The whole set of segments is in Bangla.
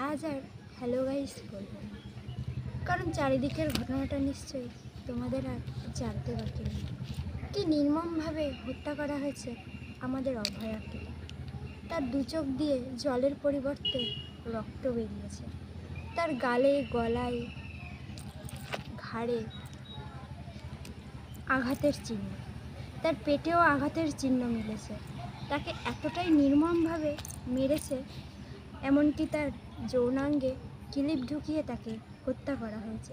আজ আর হ্যালো গাইস বলবো না, কারণ চারিদিকের ঘটনাটা নিশ্চয়ই তোমাদের আর জানতে বাকি নেই। কি নির্মমভাবে হত্যা করা হয়েছে আমাদের অভয়াকে। তার দু চোখ দিয়ে জলের পরিবর্তে রক্ত বেরিয়েছে। তার গালে, গলায়, ঘাড়ে আঘাতের চিহ্ন, তার পেটেও আঘাতের চিহ্ন মিলেছে। তাকে এতটাই নির্মমভাবে মেরেছে, এমনকি তার যৌনাঙ্গে কিলিপ ঢুকিয়ে তাকে হত্যা করা হয়েছে।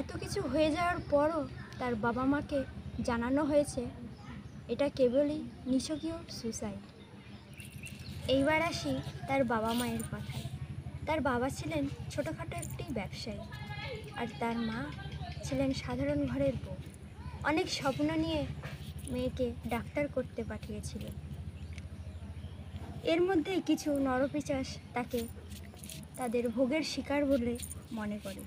এত কিছু হয়ে যাওয়ার পরও তার বাবা মাকে জানানো হয়েছে এটা কেবলই নিছকীয় সুসাইড। এইবার আসি তার বাবা মায়ের কথায়। তার বাবা ছিলেন ছোটোখাটো একটি ব্যবসায়ী, আর তার মা ছিলেন সাধারণ ঘরের বউ। অনেক স্বপ্ন নিয়ে মেয়েকে ডাক্তার করতে পাঠিয়েছিলেন। এর মধ্যেই কিছু নরপিশাচ তাকে তাদের ভোগের শিকার বলে মনে করে।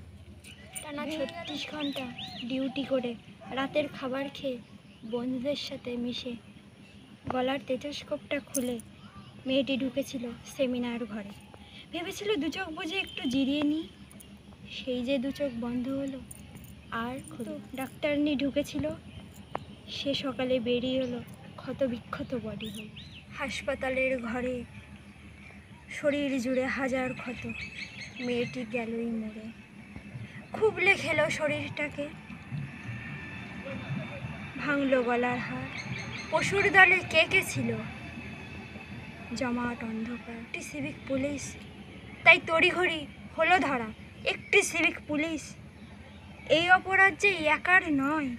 টানা 36 ঘন্টা ডিউটি করে রাতের খাবার খেয়ে বন্ধুদের সাথে মিশে গলার স্টেথোস্কোপটা খুলে মেয়েটি ঢুকেছিল সেমিনার ঘরে। ভেবেছিল দু চোখ বুঝে একটু জিরিয়ে নিই, সেই যে দু চোখ বন্ধ হলো আর ডাক্তারনি ঢুকেছিল। সে সকালে বেরিয়ে এলো ক্ষতবিক্ষত বডি হয়ে। হাসপাতালের ঘরে শরীর জুড়ে হাজার ক্ষত, মেয়েটি গেলই মরে। খুবলে খেলো শরীরটাকে, ভাঙলো গলার হাড়। পশুর দলে কে কে ছিল, জমাট অন্ধকার। একটি সিভিক পুলিশ, তাই তড়িঘড়ি হলো ধরা একটি সিভিক পুলিশ। এই অপরাধ যে একার নয়,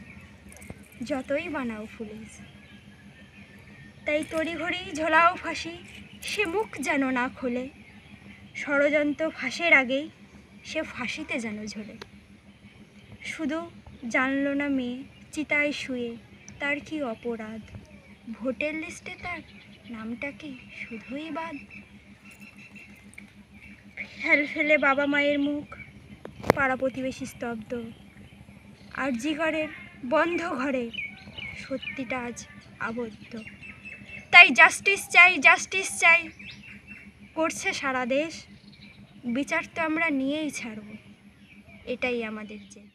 যতই বানাও পুলিশ। তাই তড়িঘড়ি ঝোলাও ফাঁসি, সে মুখ যেন না খোলে। ষড়যন্ত্র ফাঁসের আগেই সে ফাঁসিতে যেন ঝোলে। শুধু জানলো না মেয়ে চিতায় শুয়ে তার কি অপরাধ। ভোটের লিস্টে তার নামটা কি শুধুই বাদ। ফেল ফেলে বাবা মায়ের মুখ, পাড়া প্রতিবেশী স্তব্ধ। আরজি ঘরের বন্ধ ঘরে সত্যিটা আজ আবদ্ধ। তাই জাস্টিস চাই, জাস্টিস চাই করছে সারা দেশ। বিচার তো আমরা নিয়েই ছাড়ব, এটাই আমাদের জেদ।